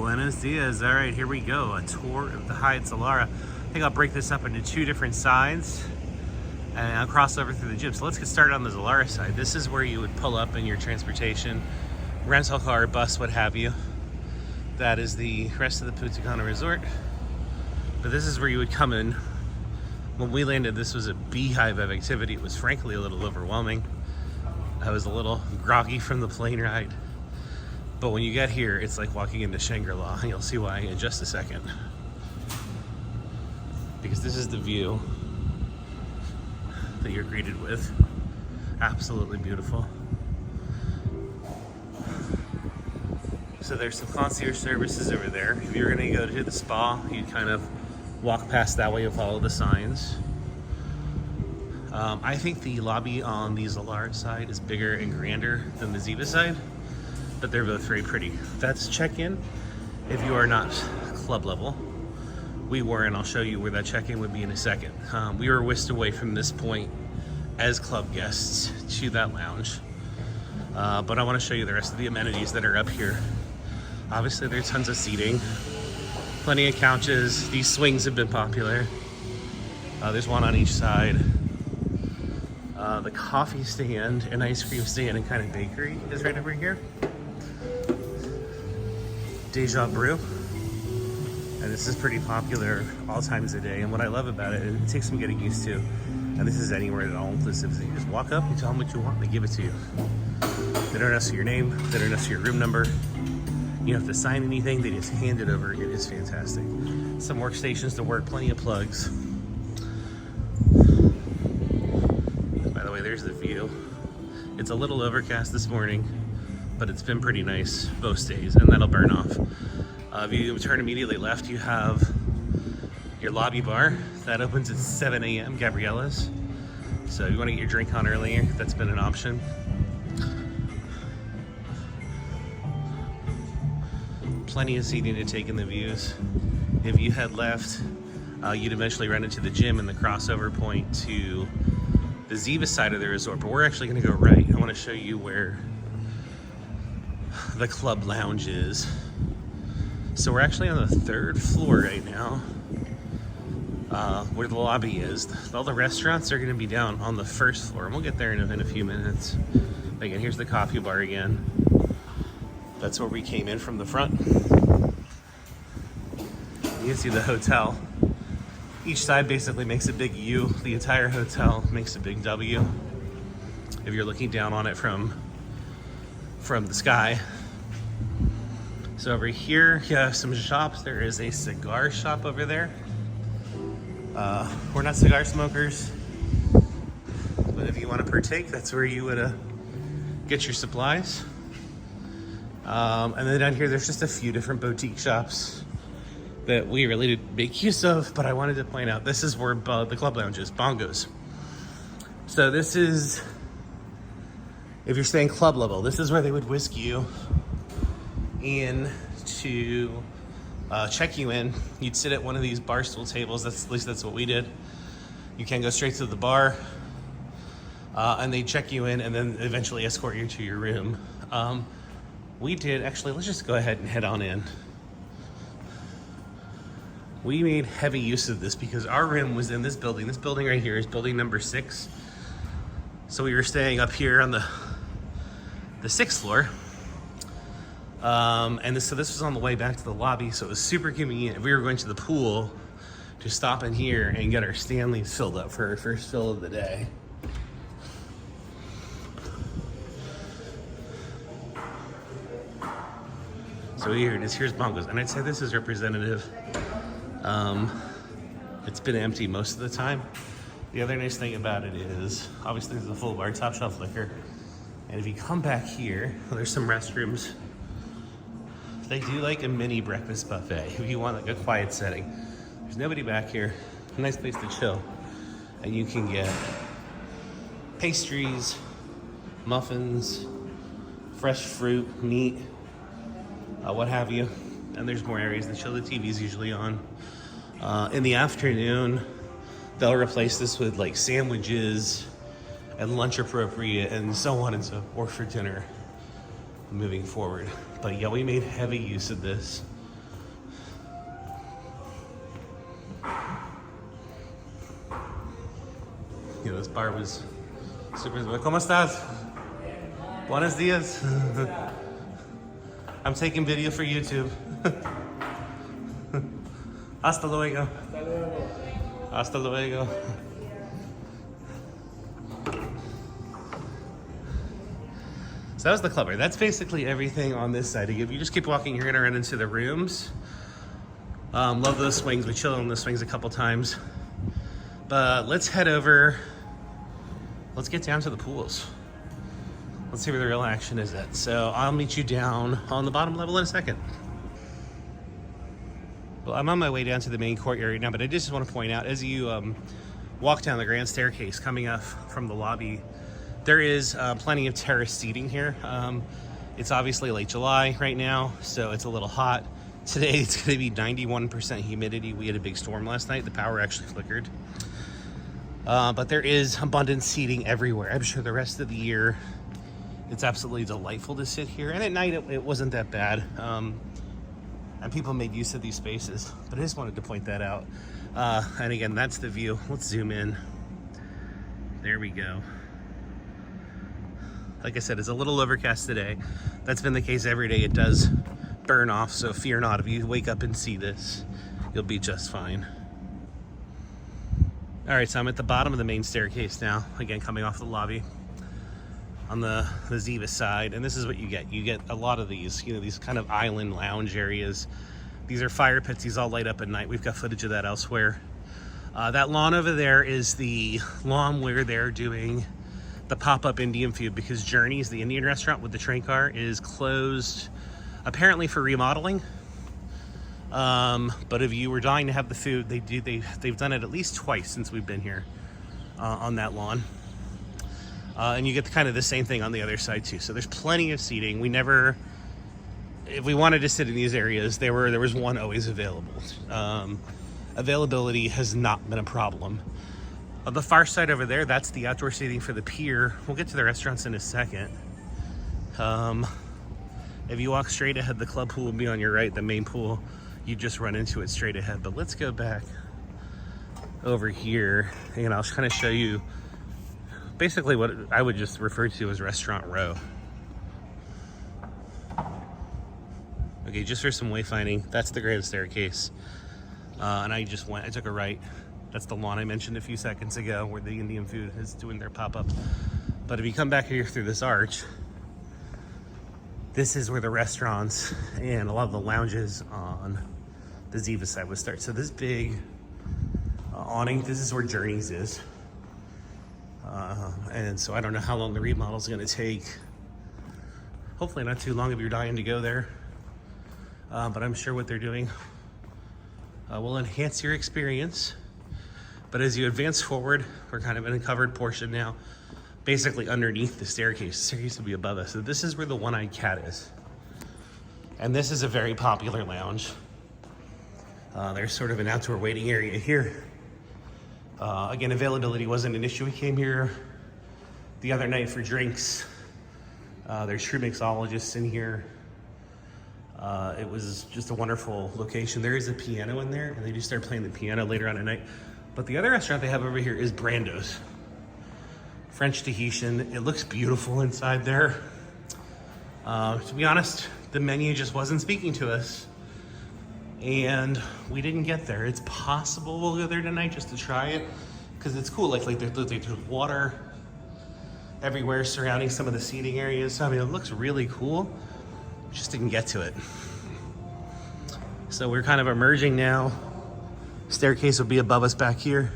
Buenos dias. All right, here we go. A tour of the Hyatt Zilara. I think I'll break this up into two different sides and I'll cross over through the gym. So let's get started on the Zilara side. This is where you would pull up in your transportation, rental car, bus, what have you. That is the rest of the Cap Cana resort. But this is where you would come in. When we landed, this was a beehive of activity. It was frankly a little overwhelming. I was a little groggy from the plane ride. But when you get here, it's like walking into Shangri-La, and you'll see why in just a second. Because this is the view that you're greeted with. Absolutely beautiful. So there's some concierge services over there. If you're gonna go to the spa, you kind of walk past that way and follow the signs. I think the lobby on the Zilara side is bigger and grander than the Ziva side, but they're both very pretty. That's check-in if you are not club level. We were, and I'll show you where that check-in would be in a second. We were whisked away from this point as club guests to that lounge. But I want to show you the rest of the amenities that are up here. Obviously, there's tons of seating, plenty of couches. These swings have been popular. There's one on each side. The coffee stand and ice cream stand and kind of bakery is right over here. Deja Brew. And this is pretty popular all times of day. And what I love about it, it takes some getting used to. And this is anywhere at all inclusive. So you just walk up, you tell them what you want, they give it to you. They don't ask for your name, they don't ask for your room number. You don't have to sign anything, they just hand it over. It is fantastic. Some workstations to work, plenty of plugs. By the way, there's the view. It's a little overcast this morning, but it's been pretty nice most days, and that'll burn off. If you turn immediately left, you have your lobby bar. That opens at 7 a.m., Gabriella's. So if you want to get your drink on earlier, that's been an option. Plenty of seating to take in the views. If you head left, you'd eventually run into the gym and the crossover point to the Ziva side of the resort, but we're actually going to go right. I want to show you where the club lounge is. So we're actually on the third floor right now, where the lobby is. All the restaurants are going to be down on the first floor, and we'll get there in a few minutes. Again, here's the coffee bar again. That's where we came in from the front. You can see the hotel. Each side basically makes a big U. The entire hotel makes a big W. If you're looking down on it from the sky. So over here, you have some shops. There is a cigar shop over there. We're not cigar smokers, but if you want to partake, that's where you would get your supplies. And then down here, there's just a few different boutique shops that we really didn't make use of, but I wanted to point out, this is where the club lounge is, Bongos. So this is, if you're staying club level, this is where they would whisk you in to check you in. You'd sit at one of these bar stool tables. At least that's what we did. You can go straight to the bar, and they check you in and then eventually escort you to your room. We did, actually, let's just go ahead and head on in. We made heavy use of this because our room was in this building. This building right here is building number 6. So we were staying up here on the 6th floor. So this was on the way back to the lobby, so it was super convenient. If we were going to the pool, to stop in here and get our Stanleys filled up for our first fill of the day. So here it is, here's Bongos, and I'd say this is representative. It's been empty most of the time. The other nice thing about it is, obviously there's a full bar, top shelf liquor, and if you come back here, there's some restrooms. They do like a mini breakfast buffet if you want like a quiet setting. There's nobody back here, a nice place to chill, and you can get pastries, muffins, fresh fruit, meat, what have you. And there's more areas to chill. The TV's usually on. In the afternoon, they'll replace this with like sandwiches and lunch appropriate and so on and so forth for dinner moving forward. But yeah, we made heavy use of this. You know, this bar was super. ¿Cómo estás? Buenos días. I'm taking video for YouTube. Hasta luego. Hasta luego. So that was the club bar. That's basically everything on this side. If you just keep walking, you're gonna run into the rooms. Love those swings. We chilled on the swings a couple times. But let's head over. Let's get down to the pools. Let's see where the real action is at. So I'll meet you down on the bottom level in a second. Well, I'm on my way down to the main courtyard right now, but I just want to point out, as you walk down the grand staircase coming up from the lobby, there is plenty of terrace seating here. It's obviously late July right now, so it's a little hot. Today it's going to be 91% humidity. We had a big storm last night. The power actually flickered. But there is abundant seating everywhere. I'm sure the rest of the year it's absolutely delightful to sit here. And at night it wasn't that bad. And people made use of these spaces. But I just wanted to point that out. And again, that's the view. Let's zoom in. There we go. Like I said, it's a little overcast today. That's been the case every day. It does burn off, so fear not. If you wake up and see this, you'll be just fine. All right, so I'm at the bottom of the main staircase now. Again, coming off the lobby on the Ziva side, and this is what you get. You get a lot of these, you know, these kind of island lounge areas. These are fire pits. These all light up at night. We've got footage of that elsewhere. That lawn over there is the lawn where they're doing the pop-up Indian food, because Journey's, the Indian restaurant with the train car, is closed apparently for remodeling. But if you were dying to have the food, they've done it at least twice since we've been here on that lawn. And you get kind of the same thing on the other side too. So there's plenty of seating. If we wanted to sit in these areas, there was one always available. Availability has not been a problem. On the far side over there, that's the outdoor seating for the pier. We'll get to the restaurants in a second. If you walk straight ahead, the club pool will be on your right, the main pool. You just run into it straight ahead. But let's go back over here and I'll kind of show you basically what I would just refer to as restaurant row. Okay, just for some wayfinding, that's the grand staircase. And I took a right. That's the lawn I mentioned a few seconds ago where the Indian food is doing their pop-up. But if you come back here through this arch, this is where the restaurants and a lot of the lounges on the Ziva side would start. So this big awning, this is where Journey's is. And so I don't know how long the remodel is gonna take. Hopefully not too long if you're dying to go there. But I'm sure what they're doing will enhance your experience. But as you advance forward, we're kind of in a covered portion now, basically underneath the staircase. The staircase will be above us. So this is where the One-Eyed Cat is. And this is a very popular lounge. There's sort of an outdoor waiting area here. Again, availability wasn't an issue. We came here the other night for drinks. There's true mixologists in here. It was just a wonderful location. There is a piano in there, and they do start playing the piano later on at night. But the other restaurant they have over here is Brando's. French Tahitian. It looks beautiful inside there. To be honest, the menu just wasn't speaking to us. And we didn't get there. It's possible we'll go there tonight just to try it, because it's cool. Like there's water everywhere surrounding some of the seating areas. I mean, it looks really cool. Just didn't get to it. So we're kind of emerging now. Staircase will be above us back here.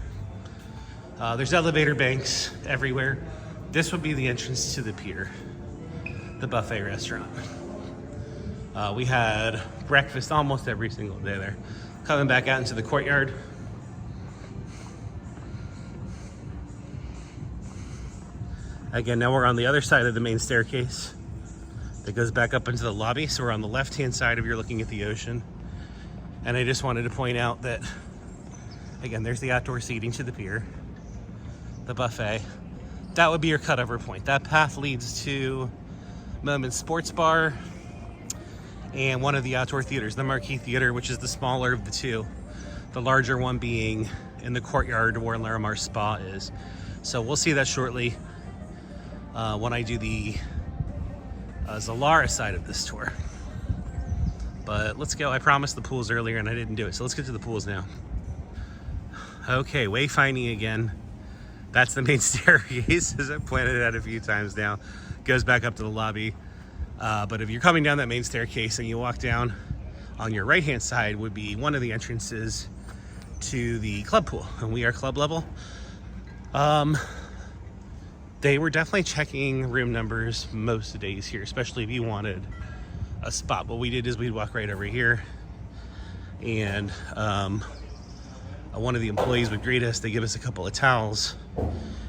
There's elevator banks everywhere. This would be the entrance to the pier, the buffet restaurant. We had breakfast almost every single day there. Coming back out into the courtyard. Again, now we're on the other side of the main staircase that goes back up into the lobby. So we're on the left-hand side if you're looking at the ocean. And I just wanted to point out that, again, there's the outdoor seating to the pier, the buffet. That would be your cutover point. That path leads to Moment Sports Bar and one of the outdoor theaters, the Marquee Theater, which is the smaller of the two. The larger one being in the courtyard where Larimar Spa is. So we'll see that shortly when I do the Zilara side of this tour. But let's go. I promised the pools earlier and I didn't do it. So let's get to the pools now. Okay, wayfinding again. That's the main staircase, as I've pointed out a few times now. Goes back up to the lobby. But if you're coming down that main staircase and you walk down, on your right-hand side would be one of the entrances to the club pool. And we are club level. They were definitely checking room numbers most of the days here, especially if you wanted a spot. What we did is we'd walk right over here, and one of the employees would greet us. They give us a couple of towels,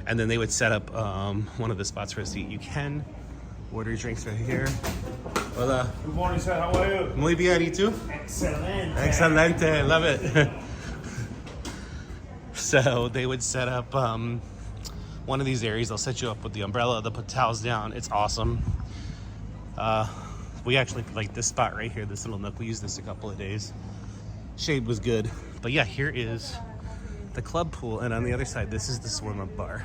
and then they would set up one of the spots for us to eat. You can order drinks right here. Hola. Good morning, sir. How are you? Muy bien, ¿y tú? Excelente. Excelente, love it. So they would set up one of these areas. They'll set you up with the umbrella. They'll put towels down. It's awesome. We actually like this spot right here, this little nook. We used this a couple of days. Shade was good. But yeah, here is the club pool. And on the other side, this is the swim-up bar.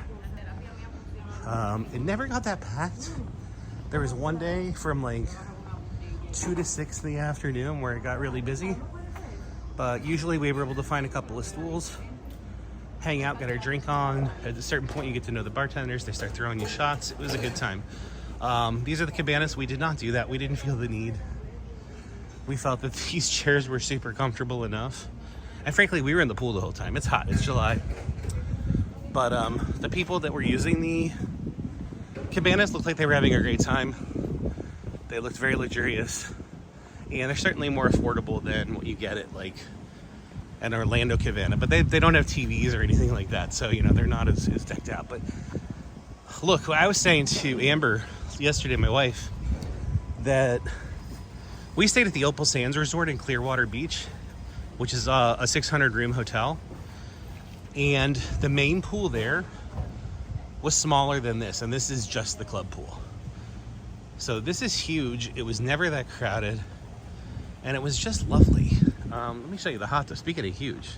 It never got that packed. There was one day from like 2 to 6 in the afternoon where it got really busy. But usually we were able to find a couple of stools, hang out, get our drink on. At a certain point, you get to know the bartenders. They start throwing you shots. It was a good time. These are the cabanas. We did not do that. We didn't feel the need. We felt that these chairs were super comfortable enough. And frankly, we were in the pool the whole time. It's hot. It's July. But the people that were using the cabanas looked like they were having a great time. They looked very luxurious. And they're certainly more affordable than what you get at like an Orlando cabana. But they don't have TVs or anything like that. So, you know, they're not as decked out. But look, I was saying to Amber yesterday, my wife, that we stayed at the Opal Sands Resort in Clearwater Beach, which is a 600-room hotel. And the main pool there was smaller than this. And this is just the club pool. So this is huge. It was never that crowded. And it was just lovely. Let me show you the hot tub. Speaking of huge.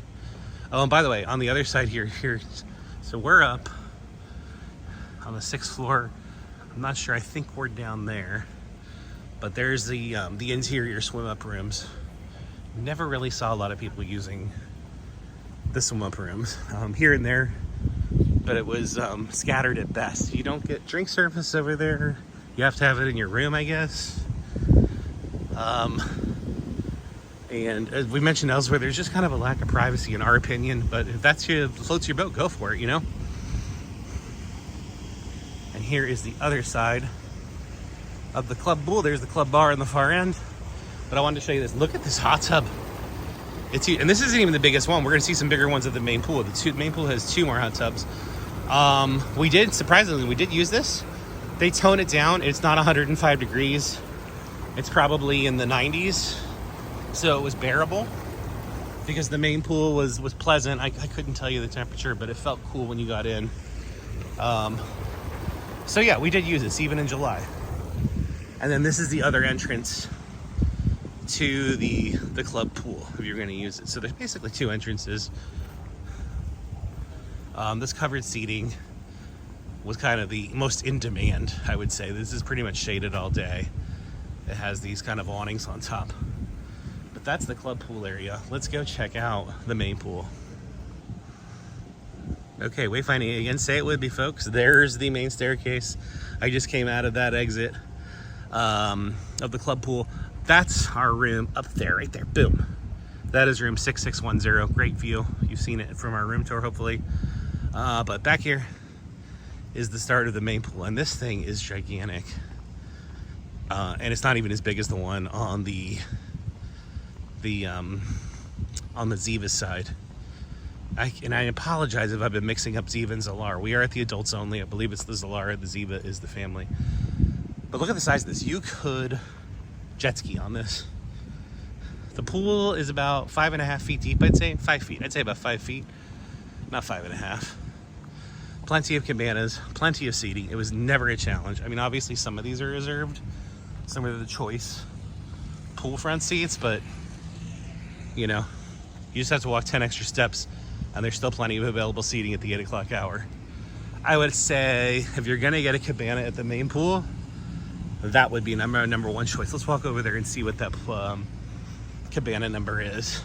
Oh, and by the way, on the other side here, so we're up on the 6th floor. I'm not sure. I think we're down there. But there's the interior swim-up rooms. Never really saw a lot of people using the swim-up rooms. Here and there. But it was scattered at best. You don't get drink service over there. You have to have it in your room, I guess. And as we mentioned elsewhere, there's just kind of a lack of privacy in our opinion. But if that's floats your boat, go for it, you know? And here is the other side of the club pool. There's the club bar in the far end. But I wanted to show you this. Look at this hot tub. It's huge. And this isn't even the biggest one. We're going to see some bigger ones at the main pool. The main pool has 2 more hot tubs. Surprisingly, we did use this. They tone it down. It's not 105 degrees. It's probably in the 90s. So it was bearable because the main pool was pleasant. I couldn't tell you the temperature, but it felt cool when you got in. So yeah, we did use this even in July. And then this is the other entrance to the club pool if you're going to use it. So there's basically 2 entrances. This covered seating was kind of the most in demand, I would say. This is pretty much shaded all day. It has these kind of awnings on top. But that's the club pool area. Let's go check out the main pool. Okay, wayfinding again. Say it with me, folks. There's the main staircase. I just came out of that exit of the club pool. That's our room up there, right there. Boom. That is room 6610. Great view. You've seen it from our room tour, hopefully. But back here is the start of the main pool. And this thing is gigantic. And it's not even as big as the one on the Ziva side. And I apologize if I've been mixing up Ziva and Zilara. We are at the adults only. I believe it's the Zilara. The Ziva is the family. But look at the size of this. You could jet ski on this. The pool is about 5.5 feet deep, I'd say. 5 feet. I'd say about 5 feet. Not 5.5. Plenty of cabanas, plenty of seating. It was never a challenge. I mean, obviously some of these are reserved. Some are the choice pool front seats, but you know, you just have to walk 10 extra steps and there's still plenty of available seating at the 8 o'clock hour. I would say if you're gonna get a cabana at the main pool, that would be number one choice. Let's walk over there and see what that cabana number is.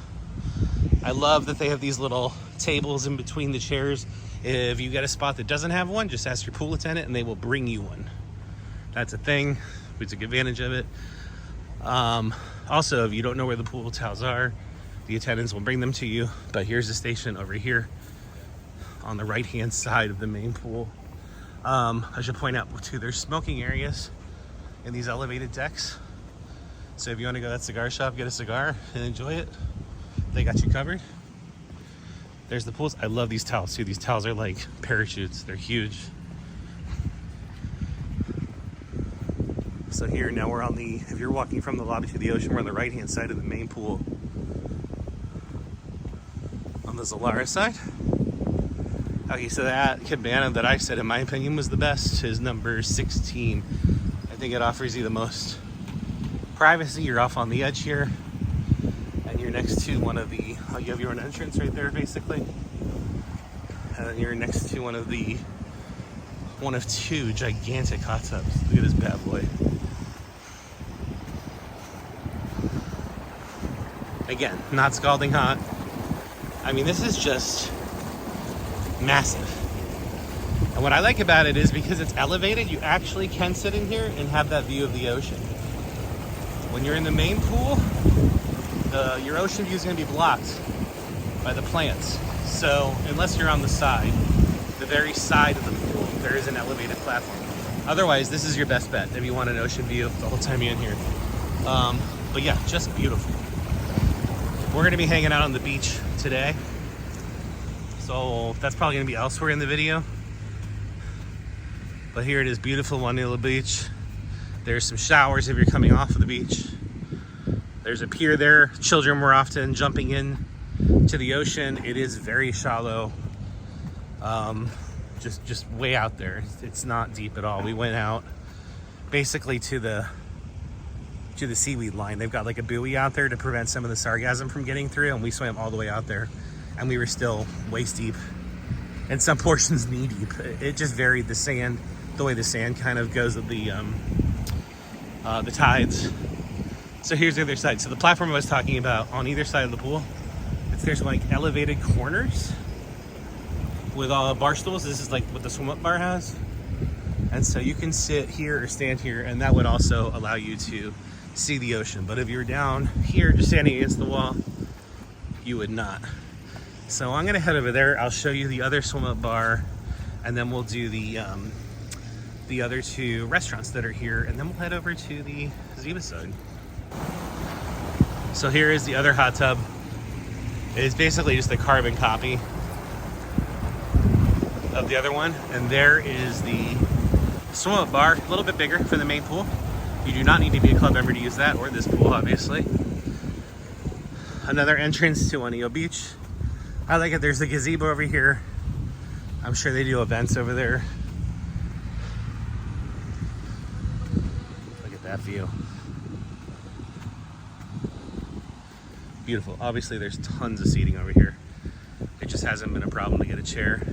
I love that they have these little tables in between the chairs. If you get a spot that doesn't have one, just ask your pool attendant and they will bring you one. That's a thing. We took advantage of it. Also, if you don't know where the pool towels are, the attendants will bring them to you. But here's the station over here on the right-hand side of the main pool. I should point out too, there's smoking areas in these elevated decks. So if you want to go to that cigar shop, get a cigar and enjoy it, they got you covered. There's the pools. I love these towels too. These towels are like parachutes. They're huge. So here now we're on the, if you're walking from the lobby to the ocean, we're on the right-hand side of the main pool. On the Zilara side. Okay, so that cabana that I said, in my opinion, was the best is number 16. I think it offers you the most privacy. You're off on the edge here, and you're next to one of the, you have your own entrance right there, basically. And then you're next to one of two gigantic hot tubs. Look at this bad boy. Again, not scalding hot. I mean, this is just massive. And what I like about it is because it's elevated, you actually can sit in here and have that view of the ocean. When you're in the main pool, your ocean view is going to be blocked by the plants. So unless you're on the side, the very side of the pool, there is an elevated platform. Otherwise, this is your best bet if you want an ocean view the whole time you're in here. But yeah, just beautiful. We're going to be hanging out on the beach today. So that's probably going to be elsewhere in the video. But here it is, beautiful Wanila Beach. There's some showers if you're coming off of the beach. There's a pier there. Children were often jumping in to the ocean. It is very shallow. Just way out there. It's not deep at all. We went out basically to the seaweed line. They've got like a buoy out there to prevent some of the sargassum from getting through, and we swam all the way out there, and we were still waist deep, and some portions knee deep. It just varied the sand, the way the sand kind of goes with the tides. So here's the other side. So the platform I was talking about on either side of the pool, there's like elevated corners with bar stools. This is like what the swim up bar has. And so you can sit here or stand here, and that would also allow you to see the ocean. But if you're down here just standing against the wall, you would not. So I'm gonna head over there. I'll show you the other swim up bar, and then we'll do the other two restaurants that are here, and then we'll head over to the Ziva side. So here is the other hot tub. It's basically just a carbon copy of the other one. And there is the swim up bar, a little bit bigger for the main pool. You do not need to be a club member to use that, or this pool, obviously. Another entrance to Wanila Beach. I like it. There's the gazebo over here. I'm sure they do events over there. Look at that view. Beautiful. Obviously, there's tons of seating over here. It just hasn't been a problem to get a chair.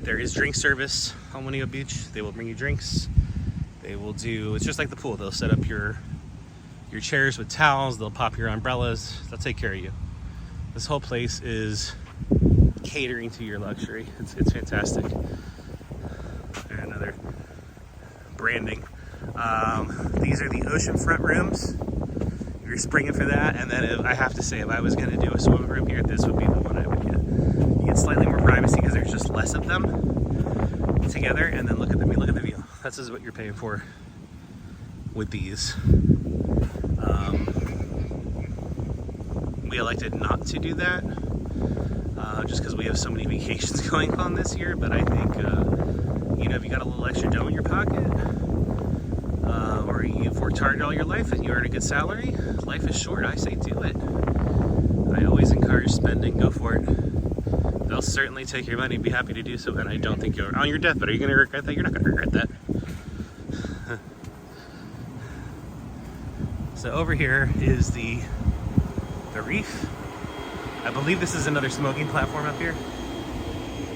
There is drink service on Wanila Beach. They will bring you drinks. They will do, it's just like the pool. They'll set up your chairs with towels. They'll pop your umbrellas. They'll take care of you. This whole place is catering to your luxury. It's fantastic. And another branding. These are the oceanfront rooms. If you're springing for that, and then I have to say, if I was going to do a swimming room here, this would be the one I would get. You get slightly more privacy because there's just less of them together, and then look at the view. This is what you're paying for with these. We elected not to do that just because we have so many vacations going on this year, but I think if you got a little extra dough in your pocket, or you've worked hard all your life and you earn a good salary, life is short. I say do it. I always encourage spending. Go for it. They'll certainly take your money and be happy to do so, and I don't think you're on your deathbed. Are you going to regret that? You're not going to regret that. So over here is the reef. I believe this is another smoking platform up here,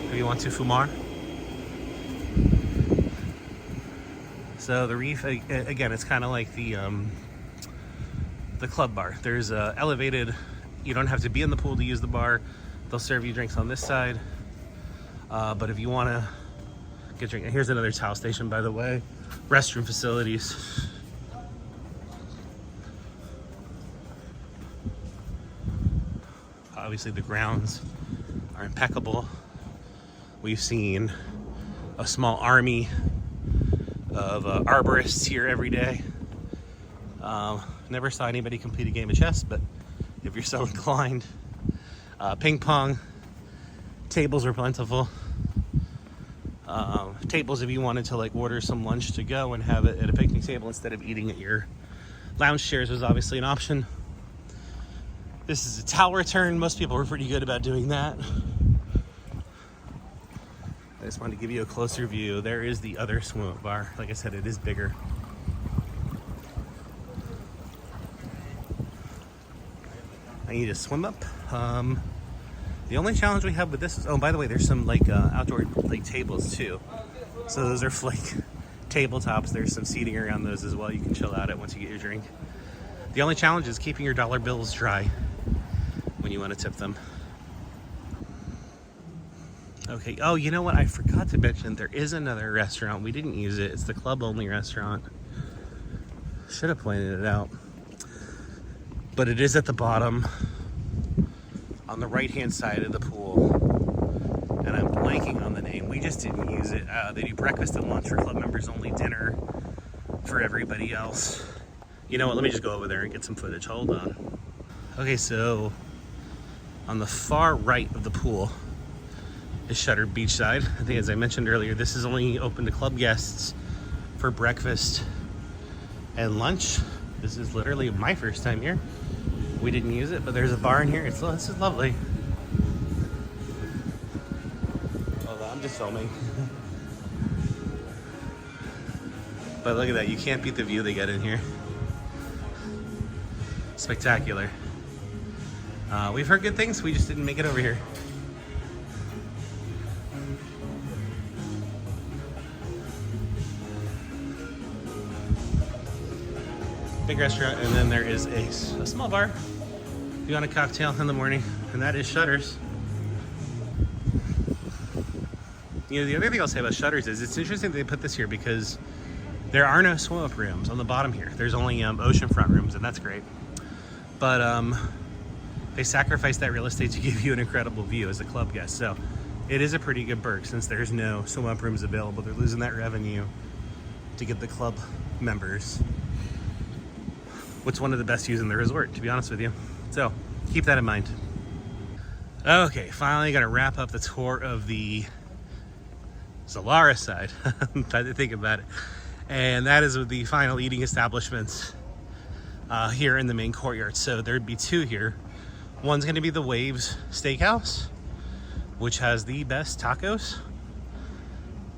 if you want to fumar. So the Reef, again, it's kind of like the club bar. There's elevated, you don't have to be in the pool to use the bar. They'll serve you drinks on this side. But if you want to get drink, here's another towel station, by the way. Restroom facilities. Obviously the grounds are impeccable. We've seen a small army of arborists here every day. Never saw anybody complete a game of chess, but if you're so inclined, ping pong, tables are plentiful. Tables if you wanted to like order some lunch to go and have it at a picnic table instead of eating at your lounge chairs was obviously an option. This is a towel return. Most people were pretty good about doing that. I just wanted to give you a closer view. There is the other swim-up bar. Like I said, it is bigger. I need to swim up. The only challenge we have with this is, oh, by the way, there's some like outdoor like tables too. So those are like tabletops. There's some seating around those as well. You can chill out at once you get your drink. The only challenge is keeping your dollar bills dry when you want to tip them. Okay, oh, you know what? I forgot to mention there is another restaurant. We didn't use it. It's the club-only restaurant. Should have pointed it out. But it is at the bottom on the right-hand side of the pool. And I'm blanking on the name. We just didn't use it. They do breakfast and lunch for club members only, dinner for everybody else. You know what? Let me just go over there and get some footage. Hold on. Okay, so on the far right of the pool is shuttered beachside. I think, as I mentioned earlier, this is only open to club guests for breakfast and lunch. This is literally my first time here. We didn't use it, but there's a bar in here. This is lovely. Hold on, I'm just filming. But look at that. You can't beat the view they get in here. Spectacular. We've heard good things. We just didn't make it over here. Big restaurant, and then there is a small bar if you want a cocktail in the morning, and that is Shutters. You know, the other thing I'll say about Shutters is it's interesting that they put this here because there are no swim-up rooms on the bottom here. There's only oceanfront rooms, and that's great. But they sacrificed that real estate to give you an incredible view as a club guest. So it is a pretty good perk since there's no swim-up rooms available. They're losing that revenue to get the club members what's one of the best views in the resort, to be honest with you. So keep that in mind. Okay, finally gonna wrap up the tour of the Zilara side. I'm trying to think about it. And that is with the final eating establishments here in the main courtyard. So there'd be two here. One's gonna be the Waves Steakhouse, which has the best tacos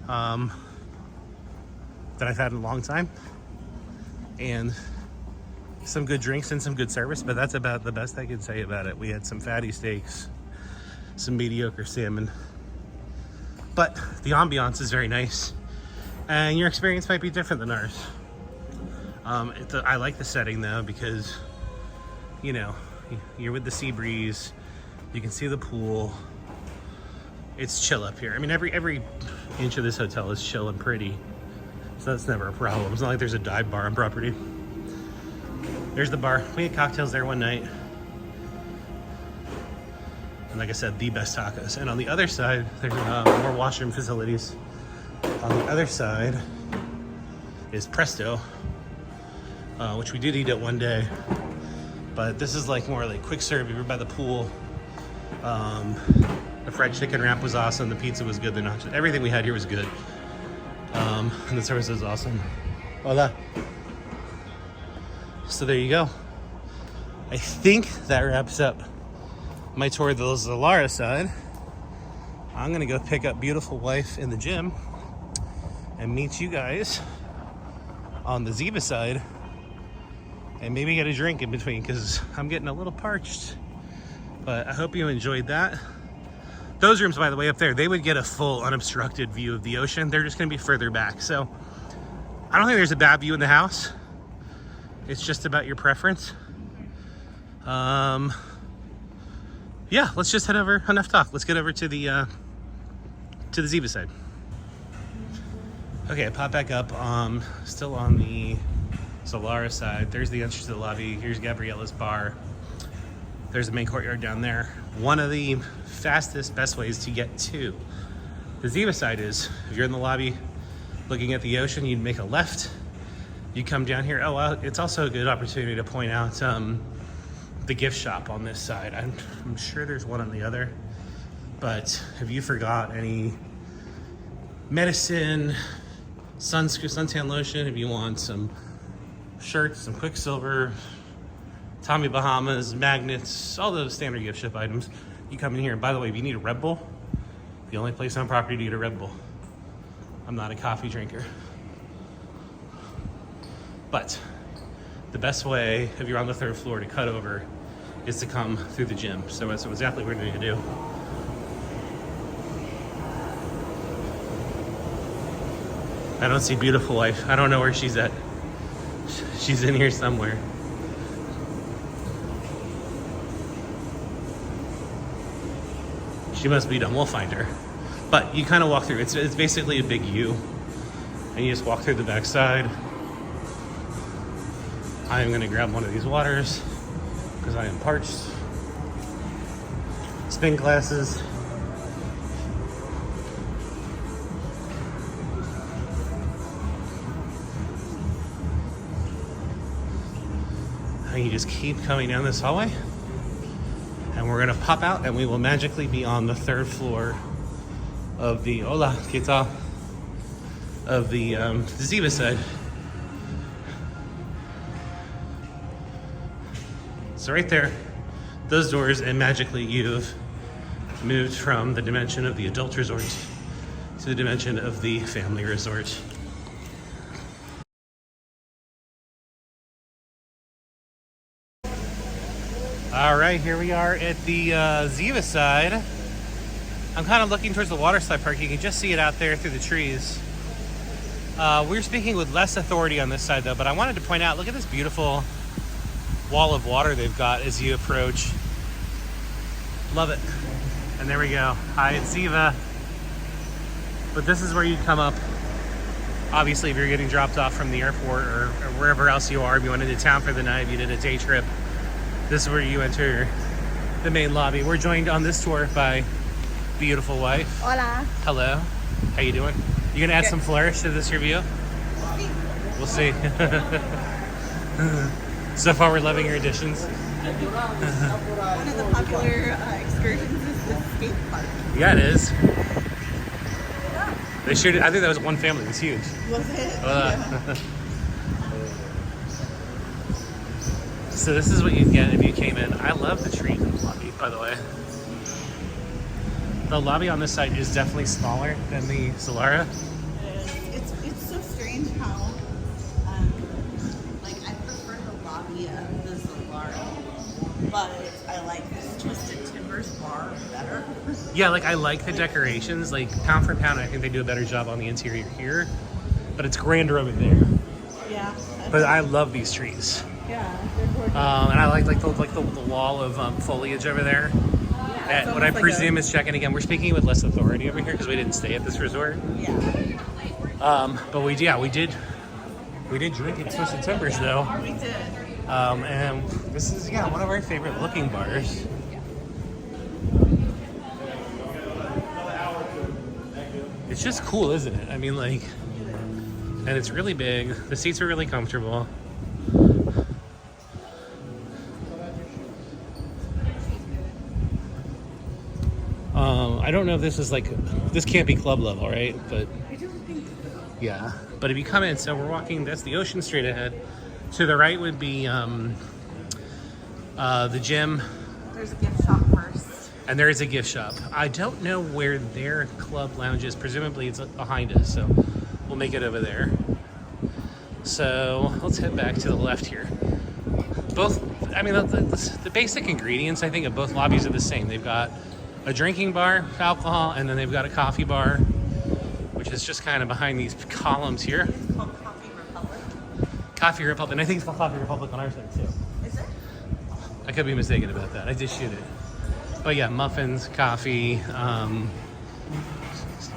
that I've had in a long time. And some good drinks and some good service, but that's about the best I can say about it. We had some fatty steaks, some mediocre salmon, but the ambiance is very nice, and your experience might be different than ours. I like the setting though because, you know, you're with the sea breeze, you can see the pool. It's chill up here. I mean, every inch of this hotel is chill and pretty, so that's never a problem. It's not like there's a dive bar on property. There's the bar. We had cocktails there one night. And like I said, the best tacos. And on the other side, there's more washroom facilities. On the other side is Presto, which we did eat at one day. But this is like more like quick serve. You're by the pool. The fried chicken wrap was awesome. The pizza was good. The nachos, everything we had here was good. And the service was awesome. Hola. So there you go. I think that wraps up my tour of the Zilara side. I'm gonna go pick up beautiful wife in the gym and meet you guys on the Ziva side and maybe get a drink in between because I'm getting a little parched. But I hope you enjoyed that. Those rooms, by the way, up there, they would get a full unobstructed view of the ocean. They're just gonna be further back. So I don't think there's a bad view in the house. It's just about your preference. Yeah, let's just head over. Enough talk. Let's get over to the Ziva side. Okay, I pop back up. Still on the Zilara side. There's the entrance to the lobby. Here's Gabriella's bar. There's the main courtyard down there. One of the fastest, best ways to get to the Ziva side is, if you're in the lobby looking at the ocean, you'd make a left. You come down here. Oh, well, it's also a good opportunity to point out the gift shop on this side. I'm sure there's one on the other. But if you forgot any medicine, suntan lotion, if you want some shirts, some Quicksilver, Tommy Bahamas, magnets, all those standard gift shop items, you come in here. And by the way, if you need a Red Bull, the only place on property to get a Red Bull. I'm not a coffee drinker. But the best way, if you're on the 3rd floor, to cut over is to come through the gym. So that's exactly what we're going to do. I don't see Beautiful Wife. I don't know where she's at. She's in here somewhere. She must be done. We'll find her. But you kind of walk through. It's basically a big U. And you just walk through the backside. I am going to grab one of these waters because I am parched. Spin glasses. And you just keep coming down this hallway. And we're going to pop out and we will magically be on the 3rd floor of the Hola, ¿qué tal? Of the Ziva side. So right there, those doors, and magically you've moved from the dimension of the adult resort to the dimension of the family resort. All right, here we are at the Ziva side. I'm kind of looking towards the waterside park. You can just see it out there through the trees. We're speaking with less authority on this side though, but I wanted to point out, look at this beautiful wall of water they've got as you approach. Love it. And there we go, Hyatt Ziva. But this is where you come up. Obviously, if you're getting dropped off from the airport or wherever else you are, if you went into town for the night, if you did a day trip, this is where you enter the main lobby. We're joined on this tour by Beautiful Wife. Hola. Hello. How you doing? You gonna add some flourish to this review? We'll see. So far, we're loving your additions. One of the popular excursions is the skate park. Yeah, it is. They shared it. I think that was one family. It was huge. Was it? Yeah. So this is what you get if you came in. I love the trees in the lobby, by the way. The lobby on this side is definitely smaller than the Zilara. It's so strange how, like, I prefer the lobby of the Zilara, but I like this Twisted Timbers bar better. Yeah, like I like the decorations. Like pound for pound, I think they do a better job on the interior here, but it's grander over there. Yeah. But I love these trees. Yeah, they're gorgeous. And I like the wall of foliage over there. Yeah, What I presume is checking again. We're speaking with less authority over here because we didn't stay at this resort. Yeah. But we did drink at Twisted Timbers though. We did. And this is one of our favorite looking bars. It's just cool, isn't it? I mean, like, and it's really big. The seats are really comfortable. I don't know if this is this can't be club level, right? But I don't think so. yeah. But if you come in, so we're walking, that's the ocean straight ahead. To the right would be the gym. There's a gift shop first. And there is a gift shop. I don't know where their club lounge is. Presumably it's behind us, so we'll make it over there. So let's head back to the left here. The basic ingredients, I think, of both lobbies are the same. They've got a drinking bar, alcohol, and then they've got a coffee bar, which is just kind of behind these columns here. It's called Coffee Coffee Republic. And I think it's called Coffee Republic on our side too. Is it? I could be mistaken about that. I did shoot it. But yeah, muffins, coffee.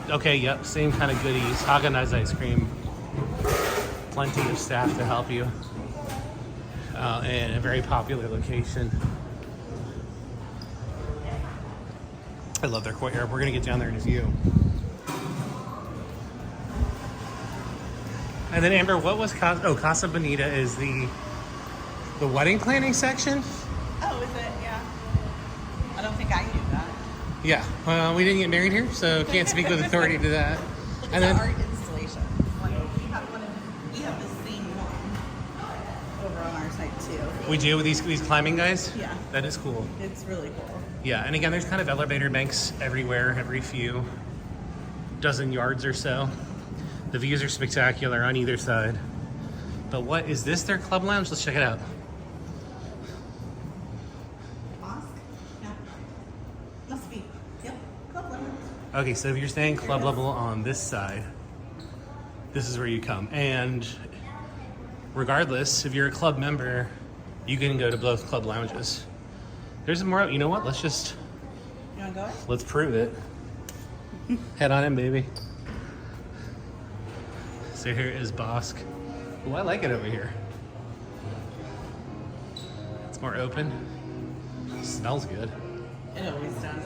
Okay, yep, same kind of goodies. Haagen-Dazs ice cream. Plenty of staff to help you. And a very popular location. I love their courtyard. We're gonna get down there in a few. And then Amber, what was Casa Bonita is the wedding planning section? Oh, is it? Yeah. I don't think I knew that. Yeah. Well, we didn't get married here, so can't speak with authority to that. Look And at then the art installation. Like, we have the same one over on our side too. we do with these climbing guys. Yeah. That is cool. It's really cool. Yeah, and again, there's kind of elevator banks everywhere, every few dozen yards or so. The views are spectacular on either side. But what is this? Their club lounge? Let's check it out. Mosque? Yeah. Must be. Yep. Club level. Okay, so if you're staying club level on this side, this is where you come. And regardless, if you're a club member, you can go to both club lounges. There's more. You know what? You wanna go in? Let's prove it. Head on in, baby. So here is Bosque. Oh, I like it over here. It's more open. Smells good. It always does.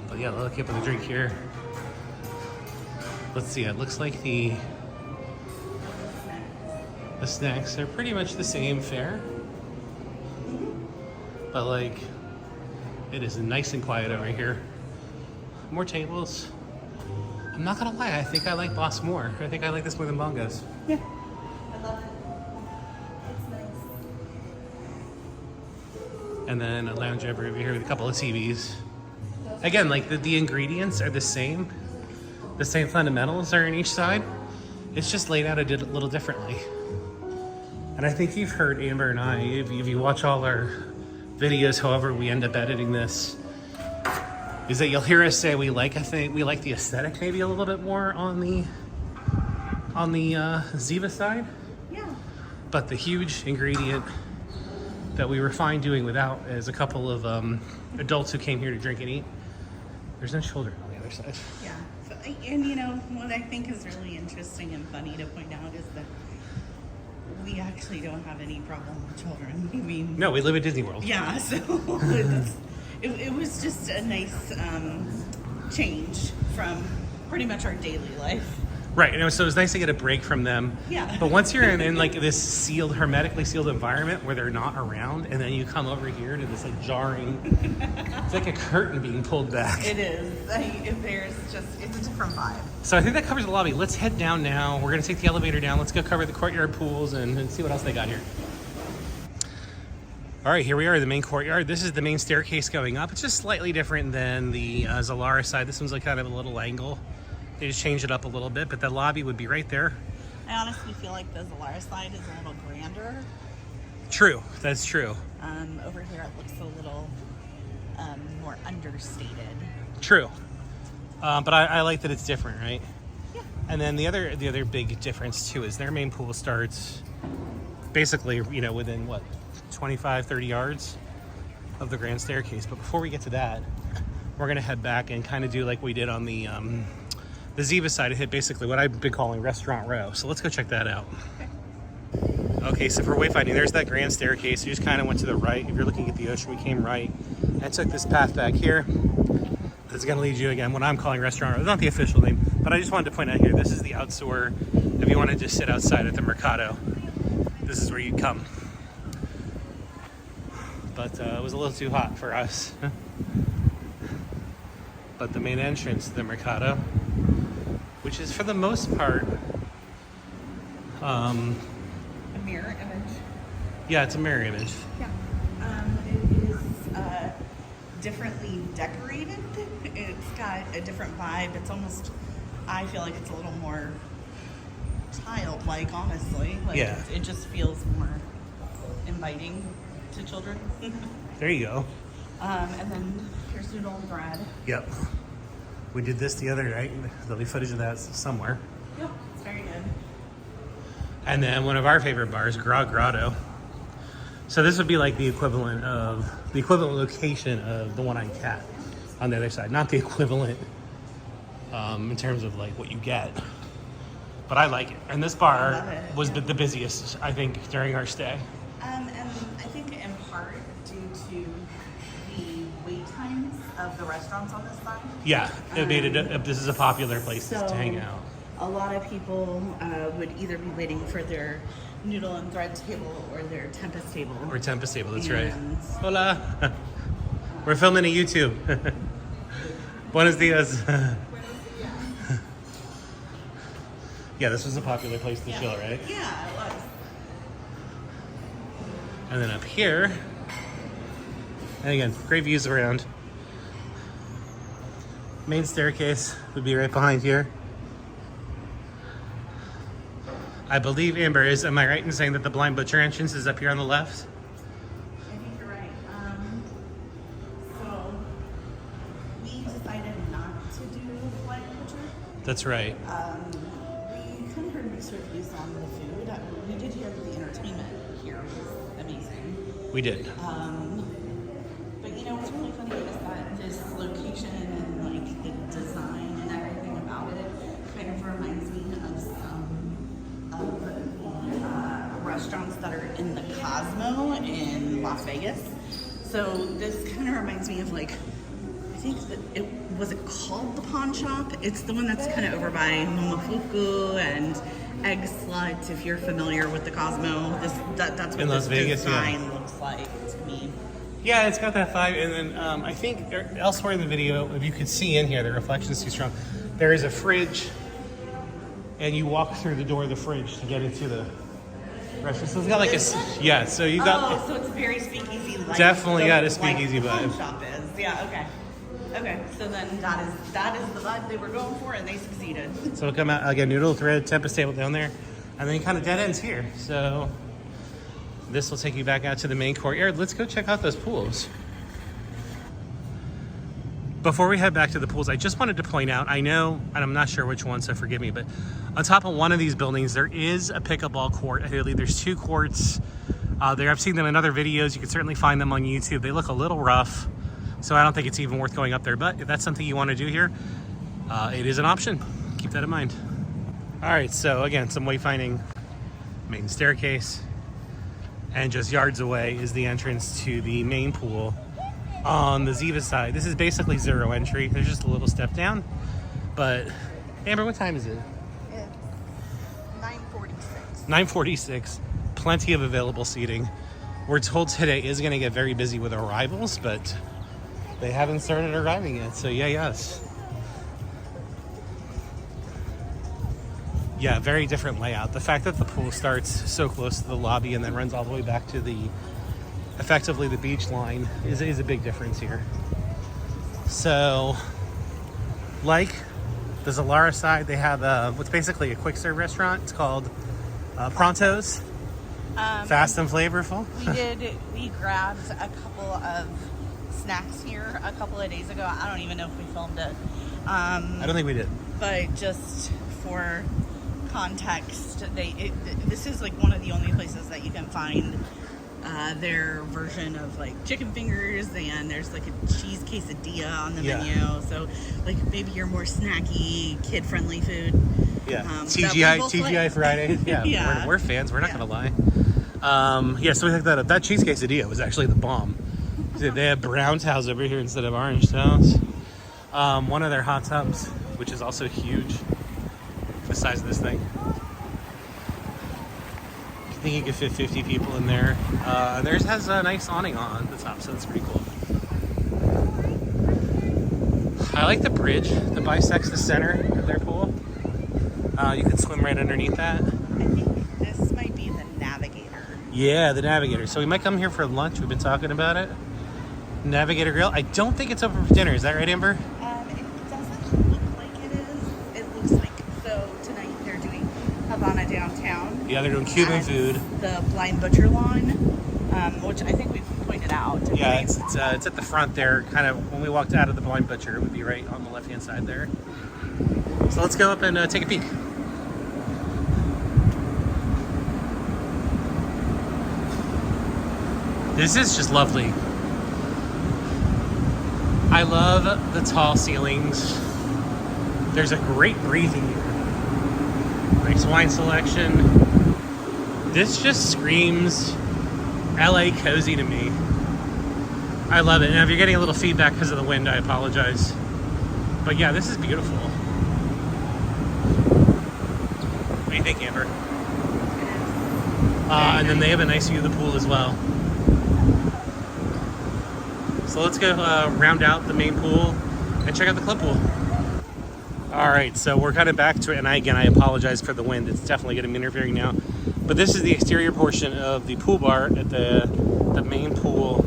But yeah, look up with a drink here. Let's see. It looks like the snacks are pretty much the same fare, but like it is nice and quiet over here. More tables. I'm not gonna lie, I think I like Boss more. I think I like this more than Bongos. Yeah. I love it. It's nice. And then a lounge over here with a couple of TVs. Again, like the ingredients are the same. The same fundamentals are in each side. It's just laid out a little differently. And I think you've heard Amber and I, if you watch all our videos, however we end up editing this, is that you'll hear us say we like the aesthetic maybe a little bit more on the Ziva side. Yeah. But the huge ingredient that we were fine doing without is a couple of adults who came here to drink and eat. There's no children on the other side. Yeah. So, and you know, what I think is really interesting and funny to point out is that we actually don't have any problem with children. I mean, No, we live at Disney World. yeah, so it was just a nice change from pretty much our daily life. Right, and so it was nice to get a break from them. Yeah. But once you're in like this sealed, hermetically sealed environment where they're not around, and then you come over here to this like jarring, it's like a curtain being pulled back. It is. It's a different vibe. So I think that covers the lobby. Let's head down now. We're gonna take the elevator down. Let's go cover the courtyard pools and see what else they got here. All right, here we are, the main courtyard. This is the main staircase going up. It's just slightly different than the Zilara side. This one's like kind of a little angle. They just changed it up a little bit, but the lobby would be right there. I honestly feel like the Zilara side is a little grander. True, that's true. Over here it looks a little more understated. True. But I like that it's different, right? Yeah. And then the other big difference too is their main pool starts basically, within what, 25, 30 yards of the grand staircase. But before we get to that, we're gonna head back and kind of do like we did on the Ziva side. It hit basically what I've been calling Restaurant Row. So let's go check that out. Okay, so for wayfinding, there's that grand staircase. You just kind of went to the right. If you're looking at the ocean, we came right and took this path back here. That's gonna lead you again, what I'm calling Restaurant Row. It's not the official name, but I just wanted to point out here, this is the outdoor, if you want to just sit outside at the Mercado, this is where you come. But it was a little too hot for us. But the main entrance to the Mercado, which is for the most part, A mirror image. yeah, it's a mirror image. Yeah. It is differently decorated. It's got a different vibe. It's almost, I feel like it's a little more childlike, honestly. Like, Yeah. It just feels more inviting to children. There you go. And then here's Noodle and Bread. Yep. We did this the other night. There'll be footage of that somewhere. Yep, it's very good. And then one of our favorite bars, Grotto. So this would be like the equivalent location of the one on Cat on the other side. Not the equivalent in terms of like what you get. But I like it. And this bar was the busiest, I think, during our stay. And I think in part due to the wait times of the restaurants on this side. Yeah, it made it. This is a popular place to hang out. A lot of people would either be waiting for their noodle and thread table or their tempest table. Or tempest table, that's right. And- Hola. We're filming a YouTube. Buenos dias. Yeah, this was a popular place to chill, right? Yeah, it was. And then up here, and again, great views around. Main staircase would be right behind here. I believe, Amber, am I right in saying that the Blind Butcher entrance is up here on the left? I think you're right. So we decided not to do Blind Butcher. That's right. We kind of heard mixed reviews on the food. We did hear that the entertainment here was amazing. We did. But you know what's really funny is that this location and like the design and everything about it kind of reminds me of some of the restaurants that are in the Cosmo in Las Vegas. So this kind of reminds me of like, I think that was it called the Pawn Shop? It's the one that's kind of over by Momofuku and Egg Slut. If you're familiar with the Cosmo, that's what in Las Vegas, design looks like to me. Yeah, it's got that vibe. And then I think elsewhere in the video, if you could see in here, the reflection is too strong. There is a fridge, and you walk through the door of the fridge to get into the restaurant. So it's got like so you got. So it's very speakeasy. Like Definitely got a speakeasy like vibe. Pawn Shop is. Yeah. Okay. So then that is the vibe they were going for, and they succeeded. So we'll come out again, noodle thread, tempest table down there, and then kind of dead ends here. So this will take you back out to the main courtyard. Let's go check out those pools. Before we head back to the pools, I just wanted to point out, I know, and I'm not sure which one, so forgive me, but on top of one of these buildings, there is a pickleball court. I believe there's 2 courts there. I've seen them in other videos. You can certainly find them on YouTube. They look a little rough, so I don't think it's even worth going up there. But if that's something you want to do here, it is an option. Keep that in mind. All right, so again, some wayfinding. Main staircase. And just yards away is the entrance to the main pool on the Ziva side. This is basically 0 entry. There's just a little step down. But, Amber, what time is it? It's 9:46. 9:46. Plenty of available seating. We're told today is going to get very busy with arrivals, but they haven't started arriving yet. So, yes. Yeah, very different layout. The fact that the pool starts so close to the lobby and then runs all the way back to effectively the beach line is a big difference here. So, like the Zilara side, they have what's basically a quick serve restaurant. It's called Pronto's. Fast and flavorful. We grabbed a couple of snacks here a couple of days ago. I don't even know if we filmed it. I don't think we did. But just for context, this is like one of the only places that you can find their version of like chicken fingers, and there's like a cheese quesadilla on the menu. So like maybe your more snacky, kid-friendly food. Yeah, TGI Fridays. Yeah, we're fans. We're not gonna lie. So we picked that up. That cheese quesadilla was actually the bomb. They have brown towels over here instead of orange towels. One of their hot tubs, which is also huge, the size of this thing. I think you could fit 50 people in there. Theirs has a nice awning on the top, so that's pretty cool. I like the bridge that bisects the center of their pool. You can swim right underneath that. I think this might be the Navigator. Yeah, the Navigator. So we might come here for lunch. We've been talking about it. Navigator Grill. I don't think it's open for dinner. Is that right, Amber? It doesn't look like it is. It looks like, so tonight they're doing Havana Downtown. Yeah, they're doing Cuban food. The Blind Butcher line, which I think we've pointed out. Yeah, it's at the front there. Kind of when we walked out of the Blind Butcher, it would be right on the left-hand side there. So let's go up and take a peek. This is just lovely. I love the tall ceilings. There's a great breezing here. Nice wine selection. This just screams LA cozy to me. I love it. And if you're getting a little feedback because of the wind, I apologize. But yeah, this is beautiful. What do you think, Amber? And then they have a nice view of the pool as well. So let's go round out the main pool and check out the club pool. All right, so we're kind of back to it. And I apologize for the wind. It's definitely going to be interfering now. But this is the exterior portion of the pool bar at the main pool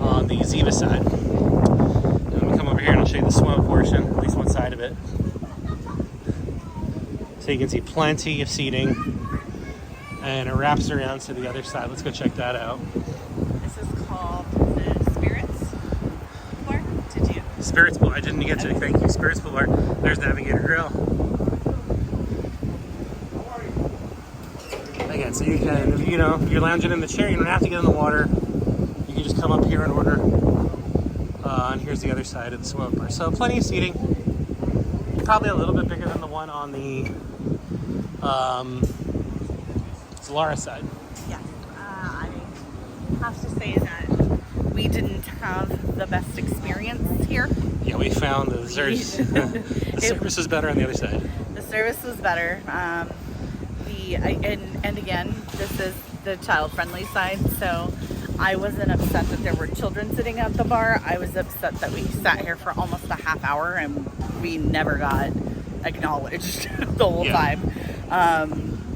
on the Ziva side. And I'm gonna come over here and I'll show you the swim portion, at least one side of it. So you can see plenty of seating, and it wraps around to the other side. Let's go check that out. This is called the Spirits Bar. Did you? Spirits Pool. I didn't get to. Thank you. Spirits Pool Bar. There's Navigator Grill. Again, so you can, if you're lounging in the chair, you don't have to get in the water. You can just come up here and order. And here's the other side of the swim bar. So plenty of seating. Probably a little bit bigger than the one on the Zilara side. Yeah. I have to say that we didn't have the best experience here. Yeah, we found the service was better on the other side. The service was better. And again, this is the child-friendly side, so I wasn't upset that there were children sitting at the bar. I was upset that we sat here for almost a half hour and we never got acknowledged the whole time,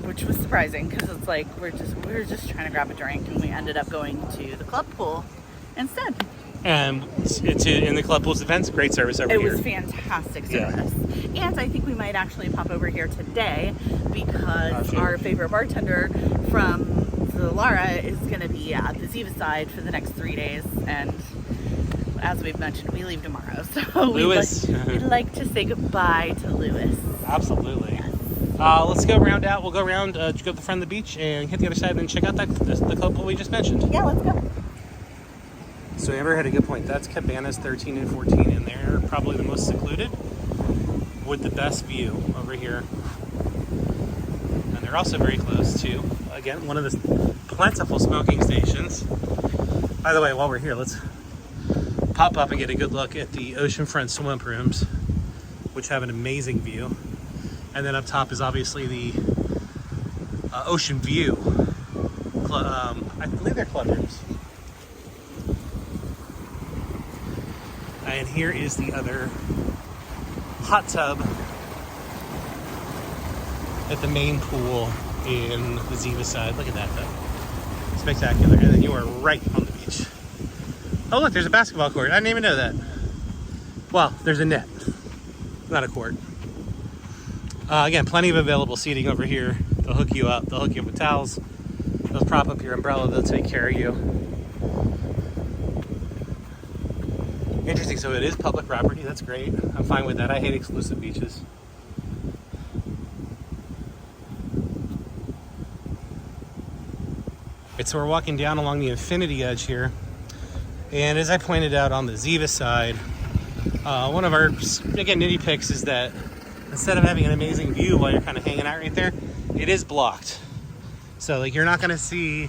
which was surprising because it's like we were just trying to grab a drink and we ended up going to the club pool instead. And in the club pool's defense, great service over here. It was fantastic service. Yeah. And I think we might actually pop over here today because our favorite bartender from Zilara is going to be at the Ziva side for the next 3 days. And as we've mentioned, we leave tomorrow. So we'd like to say goodbye to Lewis. Absolutely. Let's go round out. We'll go around, go to the front of the beach and hit the other side and then check out the club pool we just mentioned. Yeah, let's go. So Amber had a good point. That's Cap Cana's 13 and 14, and they're probably the most secluded with the best view over here. And they're also very close to, again, one of the plentiful smoking stations. By the way, while we're here, let's pop up and get a good look at the oceanfront swim rooms, which have an amazing view. And then up top is obviously the ocean view. I believe they're club rooms. And here is the other hot tub at the main pool in the Ziva side. Look at that though. Spectacular. And then you are right on the beach. Oh look, there's a basketball court. I didn't even know that. Well, there's a net, not a court. Again, plenty of available seating over here. They'll hook you up. They'll hook you up with towels. They'll prop up your umbrella. They'll take care of you. Interesting, so it is public property. That's great. I'm fine with that. I hate exclusive beaches. Right, so we're walking down along the infinity edge here. And as I pointed out on the Ziva side, one of our, again, nitty picks is that instead of having an amazing view while you're kind of hanging out right there, it is blocked. So like you're not going to see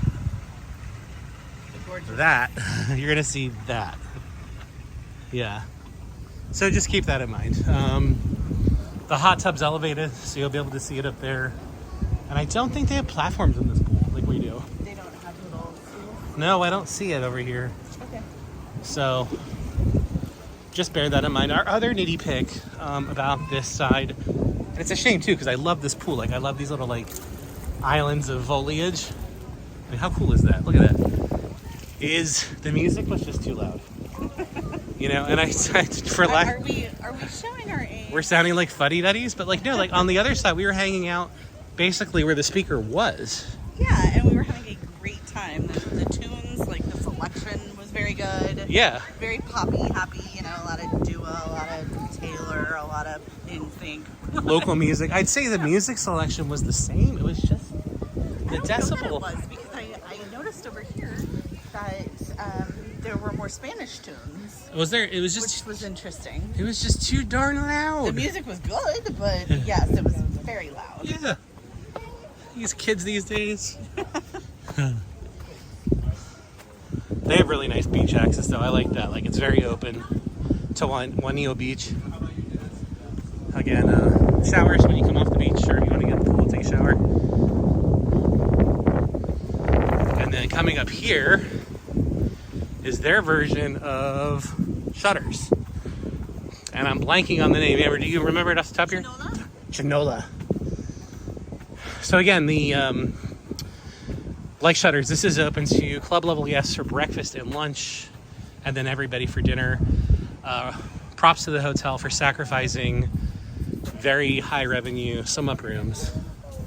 that. You're going to see that. Yeah. So just keep that in mind. The hot tub's elevated, so you'll be able to see it up there. And I don't think they have platforms in this pool like we do. They don't have little stools? No, I don't see it over here. Okay. So just bear that in mind. Our other nitty pick about this side, and it's a shame too because I love this pool. Like I love these little like islands of foliage. I mean, how cool is that? Look at that. Is the music was just too loud. You know, and are we showing our age? We're sounding like fuddy-duddies, but like no, like on the other side, we were hanging out basically where the speaker was. Yeah, and we were having a great time. The tunes, like the selection was very good. Yeah. Very poppy, happy, you know, a lot of Dua, a lot of Taylor, a lot of NSYNC. Local music. I'd say the music selection was the same. It was just the decibel. It was because I noticed over here that there were more Spanish tunes, Was there? It was just. which was interesting. It was just too darn The loud. music was good, but yes, it was very loud. Yeah. These kids these days. They have really nice beach access though. I like that. Like it's very open to Juanillo Beach. Again, showers when you come off the beach. Sure, you want to get in the pool, take a shower. And then coming up here is their version of Shutters. And I'm blanking on the name. Amber, do you remember it off the top here? Chinola. So again, the like Shutters, this is open to club level guests for breakfast and lunch, and then everybody for dinner. Props to the hotel for sacrificing very high revenue swim up rooms.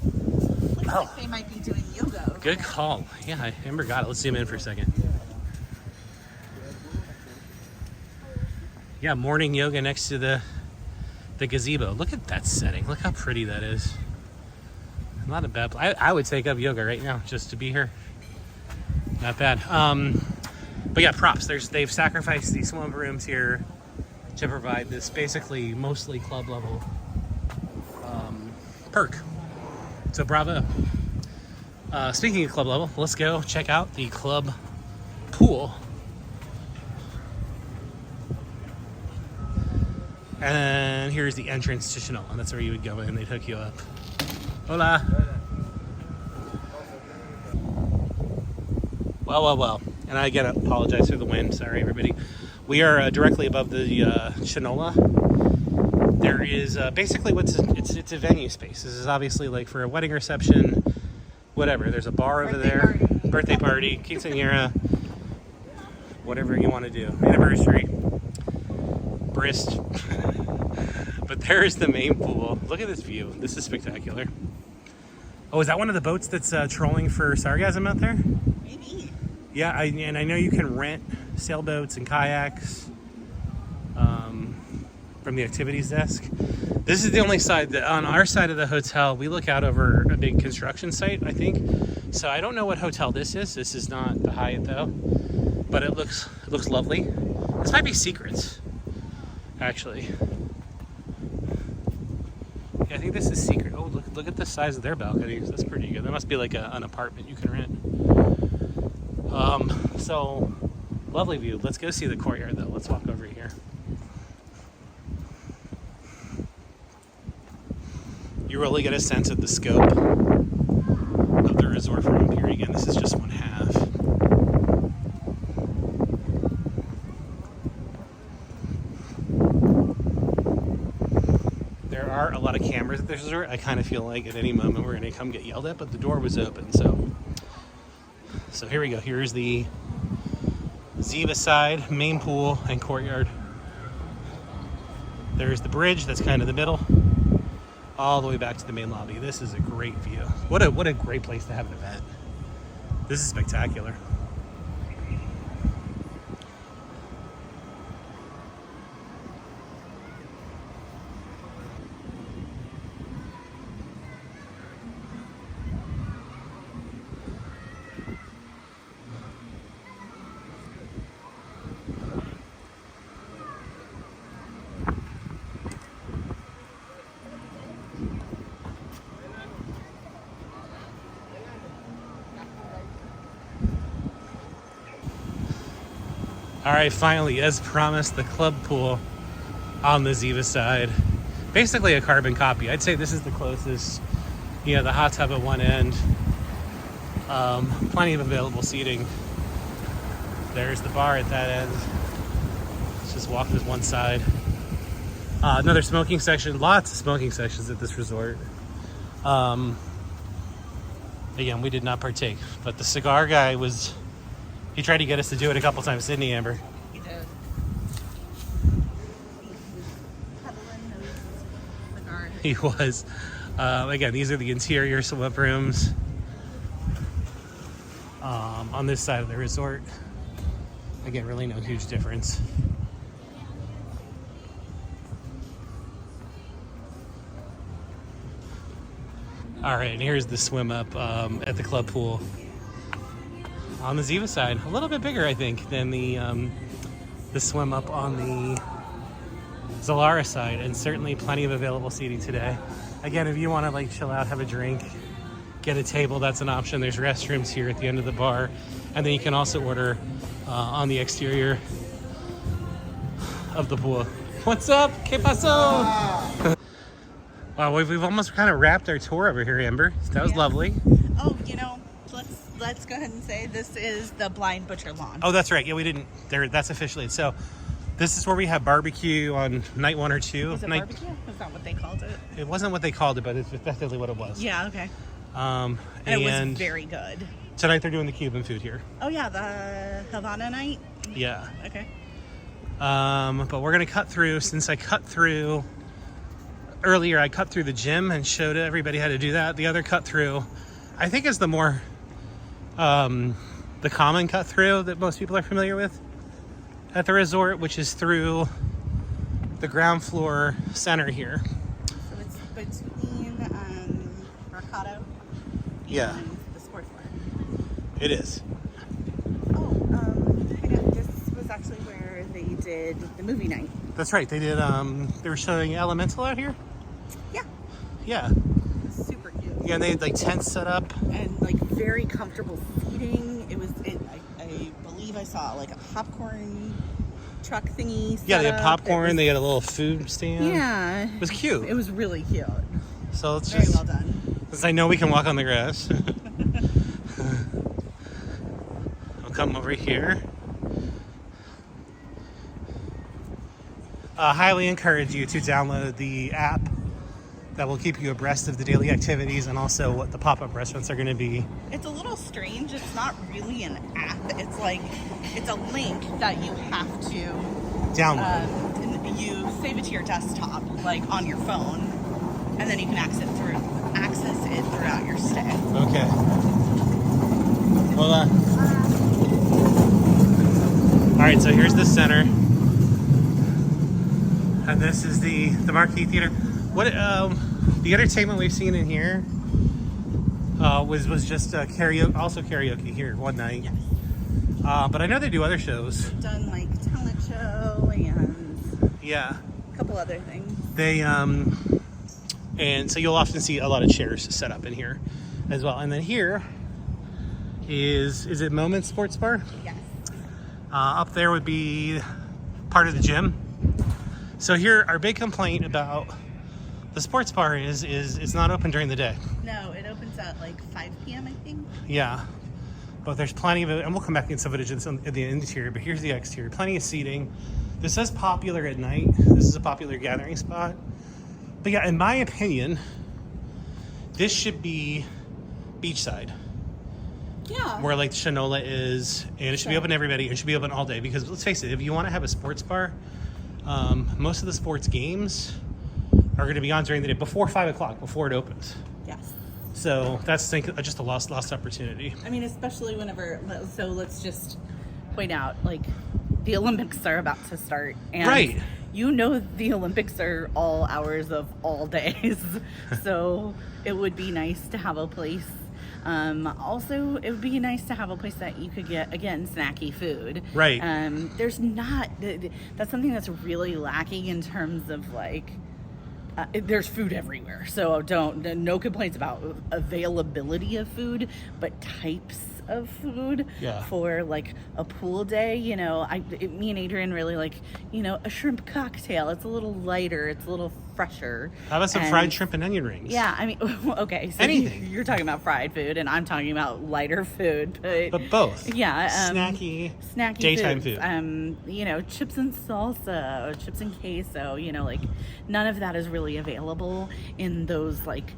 Looks like they might be doing yoga. over Good there. call. Yeah, Amber got it. Let's zoom in for a second. Yeah, morning yoga next to the gazebo. Look at that setting. Look how pretty that is. Not a bad place. I would take up yoga right now just to be here. Not bad. But yeah, props. They've sacrificed these swim rooms here to provide this basically mostly club level perk. So bravo. Speaking of club level, let's go check out the club pool. And here's the entrance to Chanel, and that's where you would go in. They'd hook you up. Hola. Well. And I again apologize for the wind. Sorry, everybody. We are directly above the Chinola. There is basically it's a venue space. This is obviously like for a wedding reception, whatever. There's a bar over there, birthday party, quinceañera, whatever you want to do, anniversary, bris. But there is the main pool. Look at this view. This is spectacular. Oh, is that one of the boats that's trolling for sargassum out there? Maybe. Yeah, and I know you can rent sailboats and kayaks from the activities desk. This is the only side that on our side of the hotel, we look out over a big construction site, I think. So I don't know what hotel this is. This is not the Hyatt though, but it looks lovely. This might be Secrets, actually. Yeah, I think this is Secret. Oh, look at the size of their balconies. That's pretty good. That must be like an apartment you can rent. So lovely view. Let's go see the Courtyard though. Let's walk over here. You really get a sense of the scope of the resort from up here. Again, this is just one half. There are a lot of cameras at this resort. I kind of feel like at any moment we're going to come get yelled at, but the door was open, so here we go. Here's the Ziva side, main pool, and Courtyard. There's the bridge that's kind of the middle, all the way back to the main lobby. This is a great view. What a great place to have an event. This is spectacular. All right, finally, as promised, the club pool on the Ziva side. Basically a carbon copy. I'd say this is the closest. You know, the hot tub at one end. Plenty of available seating. There's the bar at that end. Let's just walk this one side. Another smoking section. Lots of smoking sections at this resort. Again, we did not partake, but the cigar guy he tried to get us to do it a couple times, didn't he, Amber? He did. He was. Again, these are the interior swim rooms on this side of the resort. Again, really no huge difference. All right, and here's the swim up at the club pool. on the Ziva side. A little bit bigger, I think, than the swim up on the Zilara side, and certainly plenty of available seating today. Again, if you want to like chill out, have a drink, get a table, that's an option. There's restrooms here at the end of the bar, and then you can also order on the exterior of the pool. What's up? ¿Qué pasó? Wow, we've almost kind of wrapped our tour over here, Amber. That was lovely. Oh, let's go ahead and say this is the Blind Butcher Lawn. Oh, that's right. Yeah, we didn't. That's officially it. So, this is where we have barbecue on night 1 or 2. Is it barbecue? Is that what they called it? It wasn't what they called it, but it's effectively what it was. Yeah. Okay. And it was very good. Tonight they're doing the Cuban food here. Oh yeah, the Havana night. Yeah. Okay. But we're gonna cut through. Since I cut through earlier, I cut through the gym and showed everybody how to do that. The other cut through, I think, is the more the common cut through that most people are familiar with at the resort, which is through the ground floor center here. So it's between Mercado and the sports bar. It is. This was actually where they did the movie night. That's right. They did. They were showing Elemental out here. Yeah. Yeah. Super cute. Yeah, and they had like tents set up and like very comfortable seating. I believe I saw like a popcorn truck thingy. Yeah, they had popcorn. They had a little food stand. Yeah. It was cute. It was really cute. So it's very just, well done. Since I know we can walk on the grass, I'll come over here. Highly encourage you to download the app that will keep you abreast of the daily activities and also what the pop-up restaurants are going to be. It's a little strange. It's not really an app. It's like, it's a link that you have to Download. And you save it to your desktop, like on your phone, and then you can access it throughout your stay. Okay. Hola. All right, so here's the center. And this is the Marquee Theater. What the entertainment we've seen in here was just karaoke, also karaoke here one night. Yes. But I know they do other shows. They've done like talent show and Yeah. a couple other things. They and so you'll often see a lot of chairs set up in here as well. And then here is it Moment Sports Bar? Yes. Up there would be part of the gym. So here, our big complaint about the sports bar is it's not open during the day. No, it opens at like 5 p.m. I think. Yeah, but there's plenty of it, and we'll come back in some footage of the interior, but here's the exterior. Plenty of seating. This is popular at night. This is a popular gathering spot. But yeah, in my opinion, this should be beachside. Yeah. Where like Shinola is, and it should be open to everybody. It should be open all day because let's face it, if you want to have a sports bar, most of the sports games are going to be on during the day before 5 o'clock, before it opens. Yes. So that's just a lost opportunity. I mean, especially whenever. So let's just point out, like, the Olympics are about to start, and Right. you know the Olympics are all hours of all days. So it would be nice to have a place. Also, it would be nice to have a place that you could get, again, snacky food. Right. There's not. That's something that's really lacking in terms of like. There's food everywhere, so no complaints about availability of food, but types of food for like a pool day. You know, me and Adrian really like, you know, a shrimp cocktail. It's a little lighter, it's a little fresher. How about some fried shrimp and onion rings? Yeah, I mean, okay, so anything. You're talking about fried food, and I'm talking about lighter food, but both. Yeah, snacky daytime foods. food. You know, chips and salsa, chips and queso. You know, like none of that is really available in those like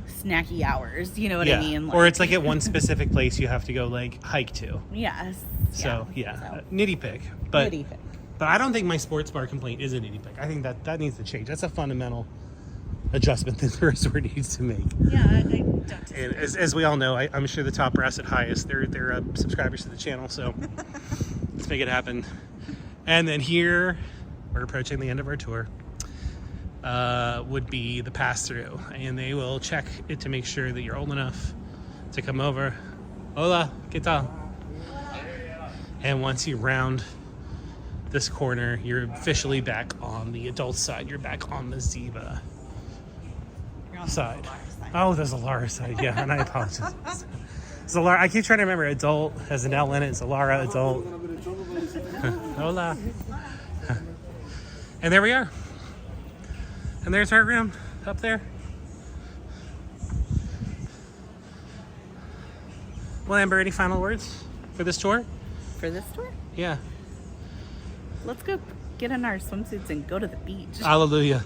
snacky hours. You know what I mean? Like, or it's like at one specific place you have to go like hike to. Yes. So nitty pick, but nitty pick. But I don't think my sports bar complaint is a nitty pick. I think that needs to change. That's a fundamental adjustment that the resort needs to make. Yeah, I don't. And as we all know, I'm sure the top brass at Highest, they're subscribers to the channel, so let's make it happen. And then here, we're approaching the end of our tour, would be the pass-through. And they will check it to make sure that you're old enough to come over. Hola, ¿qué tal? Hola. And once you round this corner, you're officially back on the adult side. You're back on the Ziva You're on the side. Zilara side. Oh, the Zilara side. Yeah, and I apologize. Zilara. I keep trying to remember. Adult has an L in it. Zilara, adult. Hola. And there we are. And there's our room up there. Well, Amber, any final words for this tour? For this tour, Yeah. let's go get in our swimsuits and go to the beach. Hallelujah.